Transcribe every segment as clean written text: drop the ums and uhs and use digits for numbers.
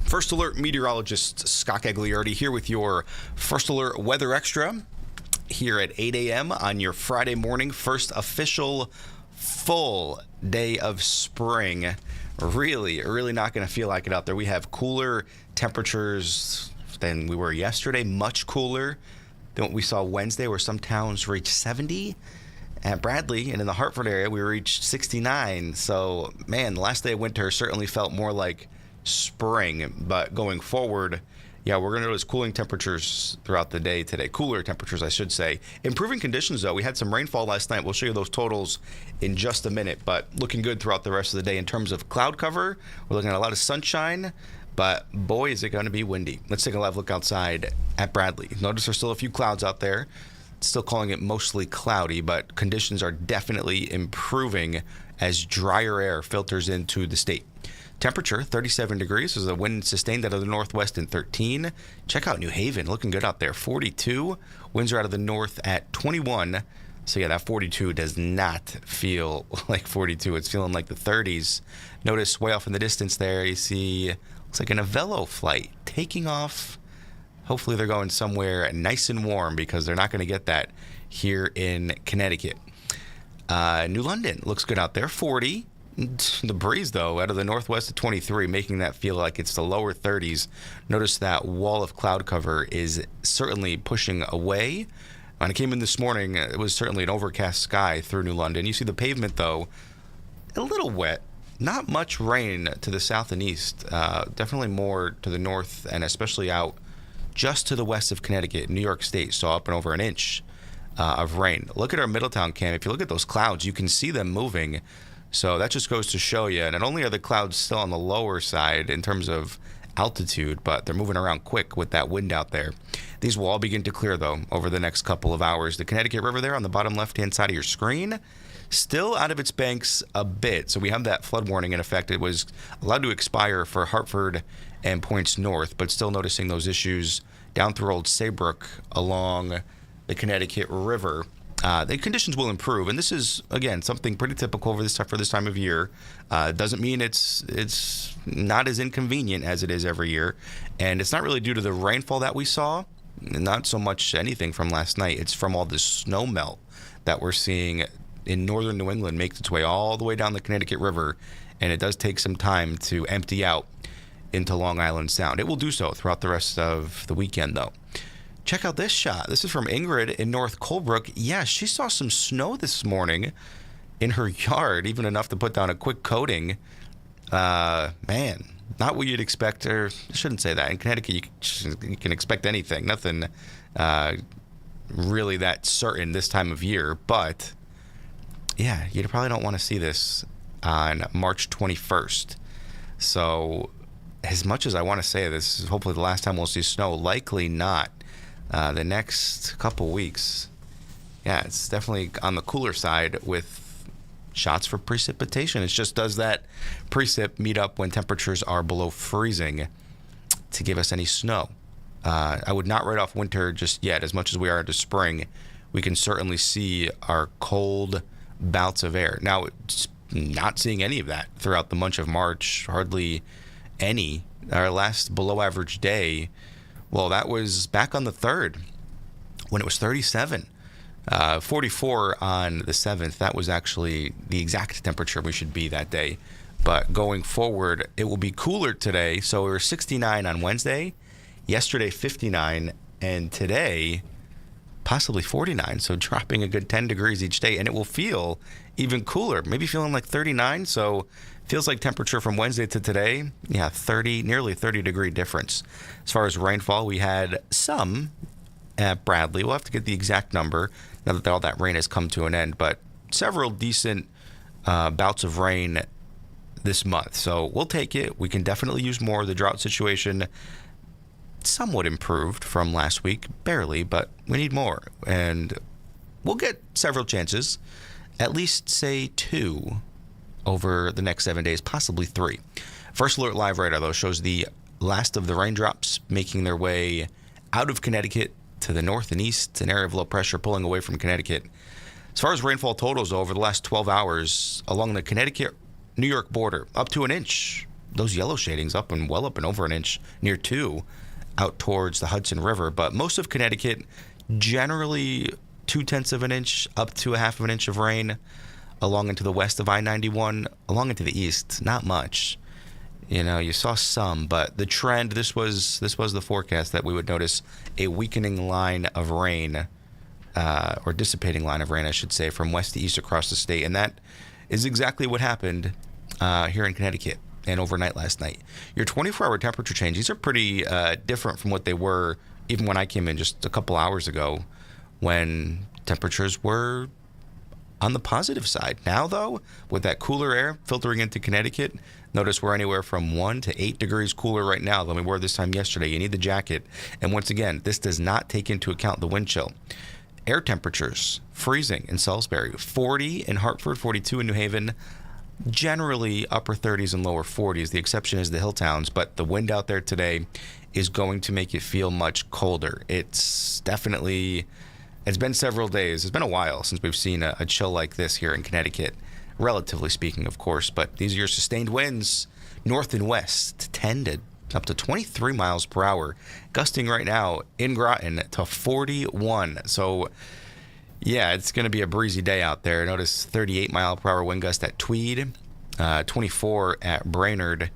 First Alert Meteorologist Scott Gagliardi here with your First Alert Weather Extra here at 8 a.m. on your Friday morning, first official full day of spring. Really not going to feel like it out there. We have cooler temperatures than we were yesterday, much cooler than what we saw Wednesday, where some towns reached 70. At Bradley and in the Hartford area, we reached 69. So, man, the last day of winter certainly felt more like spring. But going forward, we're going to notice cooling temperatures throughout the day today. Cooler temperatures, I should say. Improving conditions, though. We had some rainfall last night. We'll show you those totals in just a minute. But looking good throughout the rest of the day in terms of cloud cover. We're looking at a lot of sunshine. But, boy, is it going to be windy. Let's take a live look outside at Bradley. Notice there's still a few clouds out there. Still calling it mostly cloudy, but conditions are definitely improving as drier air filters into the state. Temperature, 37 degrees. There's a wind sustained out of the northwest in 13. Check out New Haven, looking good out there, 42. Winds are out of the north at 21. So, that 42 does not feel like 42. It's feeling like the 30s. Notice way off in the distance there, you see, looks like an Avello flight taking off. Hopefully they're going somewhere nice and warm because they're not going to get that here in Connecticut. New London looks good out there, 40. The breeze, though, out of the northwest at 23, making that feel like it's the lower 30s. Notice that wall of cloud cover is certainly pushing away. When I came in this morning, it was certainly an overcast sky through New London. You see the pavement, though, a little wet. Not much rain to the south and east. Definitely more to the north and especially out just to the west of Connecticut. New York State saw up and over an inch of rain. Look at our Middletown cam. If you look at those clouds, you can see them moving. So that just goes to show you. Not only are the clouds still on the lower side in terms of altitude, but they're moving around quick with that wind out there. These will all begin to clear, though, over the next couple of hours. The Connecticut River there on the bottom left-hand side of your screen, still out of its banks a bit. So we have that flood warning in effect. It was allowed to expire for Hartford and points north, but still noticing those issues down through Old Saybrook along the Connecticut River. The conditions will improve, and this is, again, something pretty typical for this time of year. Doesn't mean it's not as inconvenient as it is every year, and it's not really due to the rainfall that we saw, not so much anything from last night. It's from all this snow melt that we're seeing in northern New England makes its way all the way down the Connecticut River, and it does take some time to empty out into Long Island Sound. It will do so throughout the rest of the weekend, though. Check out this shot. This is from Ingrid in North Colebrook. Yeah, she saw some snow this morning in her yard, even enough to put down a quick coating. Man, not what you'd expect, or I shouldn't say that. In Connecticut, you can expect anything. Nothing really that certain this time of year. But, yeah, you probably don't want to see this on March 21st. So, as much as I want to say this is hopefully the last time we'll see snow, likely not. The next couple weeks, it's definitely on the cooler side with shots for precipitation. It just does that precip meet up when temperatures are below freezing to give us any snow. I would not write off winter just yet. As much as we are into spring, we can certainly see our cold bouts of air. Now, it's not seeing any of that throughout the month of March, hardly any. Our last below average day, well, that was back on the 3rd when it was 37. 44 on the 7th. That was actually the exact temperature we should be that day. But going forward, it will be cooler today. So we were 69 on Wednesday, yesterday 59, and today possibly 49. So dropping a good 10 degrees each day, and it will feel even cooler, maybe feeling like 39. So feels like temperature from Wednesday to today, nearly 30 degree difference. As far as rainfall, we had some at Bradley. We'll have to get the exact number now that all that rain has come to an end, but several decent bouts of rain this month. So we'll take it. We can definitely use more. The drought situation somewhat improved from last week, barely, but we need more. And we'll get several chances, at least say 2 over the next 7 days, possibly 3. First Alert Live radar, though, shows the last of the raindrops making their way out of Connecticut to the north and east, an area of low pressure pulling away from Connecticut. As far as rainfall totals, though, over the last 12 hours along the Connecticut-New York border, up to an inch those yellow shadings up and well up and over an inch, near 2, out towards the Hudson River. But most of Connecticut, generally 0.2 of an inch up to 0.5 of an inch of rain along into the west of I-91, along into the east, not much. You saw some, but the trend, this was the forecast that we would notice a weakening line of rain, or dissipating line of rain, I should say, from west to east across the state. And that is exactly what happened here in Connecticut and overnight last night. Your 24-hour temperature change, these are pretty different from what they were even when I came in just a couple hours ago, when temperatures were on the positive side. Now, though, with that cooler air filtering into Connecticut, notice we're anywhere from 1 to 8 degrees cooler right now than we were this time yesterday. You need the jacket. And once again, this does not take into account the wind chill. Air temperatures, freezing in Salisbury, 40 in Hartford, 42 in New Haven, generally upper 30s and lower 40s. The exception is the hill towns, but the wind out there today is going to make it feel much colder. It's been several days. It's been a while since we've seen a chill like this here in Connecticut, relatively speaking, of course. But these are your sustained winds, north and west, 10 to up to 23 miles per hour, gusting right now in Groton to 41. So, yeah, it's going to be a breezy day out there. Notice 38 mile per hour wind gust at Tweed, 24 at Brainerd,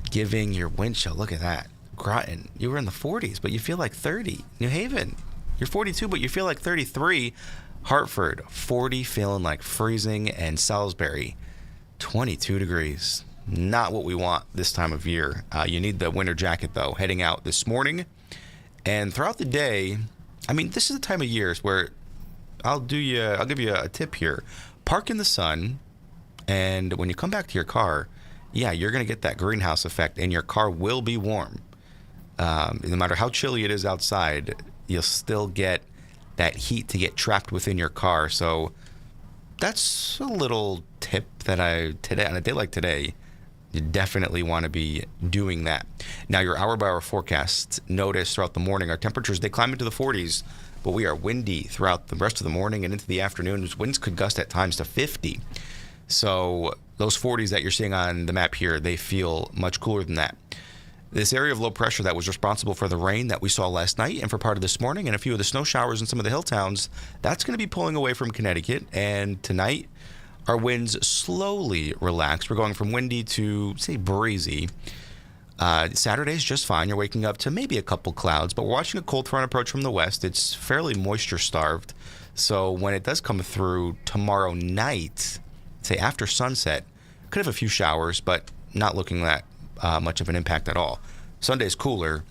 giving your wind chill. Look at that. Groton, you were in the 40s, but you feel like 30. New Haven, you're 42, but you feel like 33. Hartford, 40, feeling like freezing. And Salisbury, 22 degrees. Not what we want this time of year. You need the winter jacket, though, heading out this morning. And throughout the day, this is the time of year where I'll give you a tip here. Park in the sun, and when you come back to your car, you're going to get that greenhouse effect, and your car will be warm. No matter how chilly it is outside, you'll still get that heat to get trapped within your car. So that's a little tip that today, on a day like today, you definitely want to be doing that. Now, your hour-by-hour forecast, notice throughout the morning, our temperatures, they climb into the 40s, but we are windy throughout the rest of the morning and into the afternoon. Winds could gust at times to 50. So those 40s that you're seeing on the map here, they feel much cooler than that. This area of low pressure that was responsible for the rain that we saw last night and for part of this morning and a few of the snow showers in some of the hill towns, that's going to be pulling away from Connecticut. And tonight, our winds slowly relax. We're going from windy to, say, breezy. Saturday's just fine. You're waking up to maybe a couple clouds, but we're watching a cold front approach from the west. It's fairly moisture-starved. So when it does come through tomorrow night, say after sunset, could have a few showers, but not looking that much of an impact at all. Sunday's cooler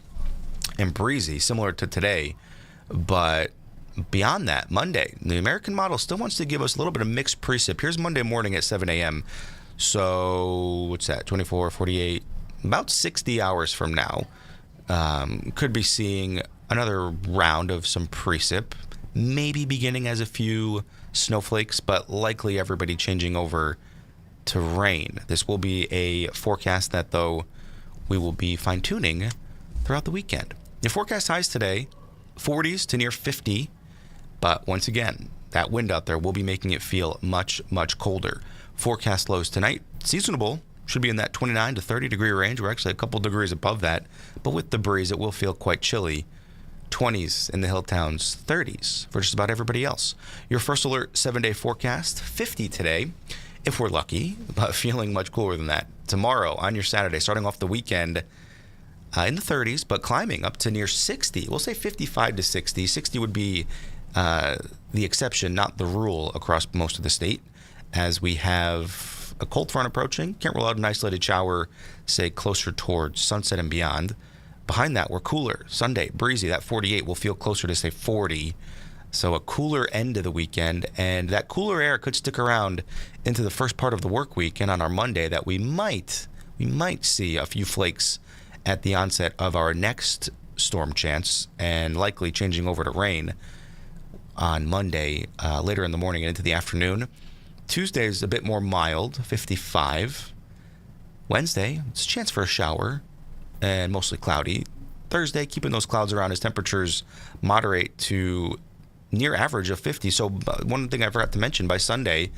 and breezy, similar to today, but beyond that, Monday, the American model still wants to give us a little bit of mixed precip. Here's Monday morning at 7 a.m. So what's that? 24, 48, about 60 hours from now. Could be seeing another round of some precip, maybe beginning as a few snowflakes, but likely everybody changing over to rain. This will be a forecast that, though, we will be fine-tuning throughout the weekend. The forecast highs today, 40s to near 50, but once again, that wind out there will be making it feel much, much colder. Forecast lows tonight, seasonable, should be in that 29 to 30 degree range. We're actually a couple degrees above that, but with the breeze, it will feel quite chilly. 20s in the hill towns, 30s for just about everybody else. Your first alert 7-day forecast, 50 today, if we're lucky, but feeling much cooler than that. Tomorrow on your Saturday, starting off the weekend in the 30s, but climbing up to near 60. We'll say 55 to 60. 60 would be the exception, not the rule across most of the state, as we have a cold front approaching. Can't rule out an isolated shower, say, closer towards sunset and beyond. Behind that, we're cooler. Sunday, breezy. That 48 will feel closer to, say, 40. So a cooler end of the weekend, and that cooler air could stick around into the first part of the work week. And on our Monday, that we might see a few flakes at the onset of our next storm chance, and likely changing over to rain on Monday later in the morning and into the afternoon. Tuesday is a bit more mild, 55. Wednesday, it's a chance for a shower and mostly cloudy. Thursday, keeping those clouds around as temperatures moderate to near average of 50. So one thing I forgot to mention, by Sunday,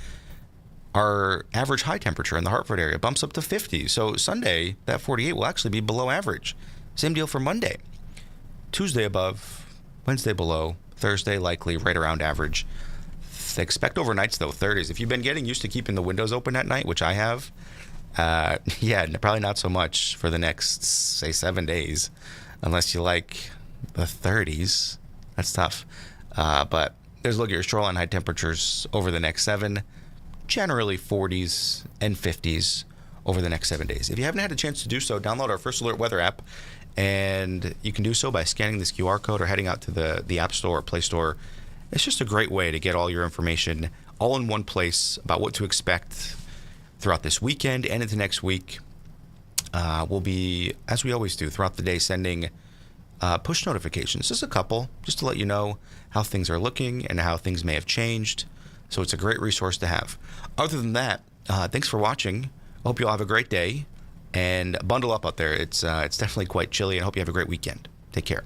Our average high temperature in the Hartford area bumps up to 50. So Sunday, that 48 will actually be below average. Same deal for Monday. Tuesday above, Wednesday below, Thursday likely right around average. Expect overnights, though, 30s. If you've been getting used to keeping the windows open at night, which I have, probably not so much for the next, say, 7 days, unless you like the 30s. That's tough. But there's a look at your shoreline high temperatures over the next 7, generally 40s and 50s over the next 7 days. If you haven't had a chance to do so, download our First Alert Weather app, and you can do so by scanning this QR code or heading out to the App Store or Play Store. It's just a great way to get all your information all in one place about what to expect throughout this weekend and into next week. We'll be, as we always do, throughout the day sending push notifications, just a couple, just to let you know how things are looking and how things may have changed. So it's a great resource to have. Other than that, thanks for watching. I hope you all have a great day, and bundle up out there. It's definitely quite chilly, and I hope you have a great weekend. Take care.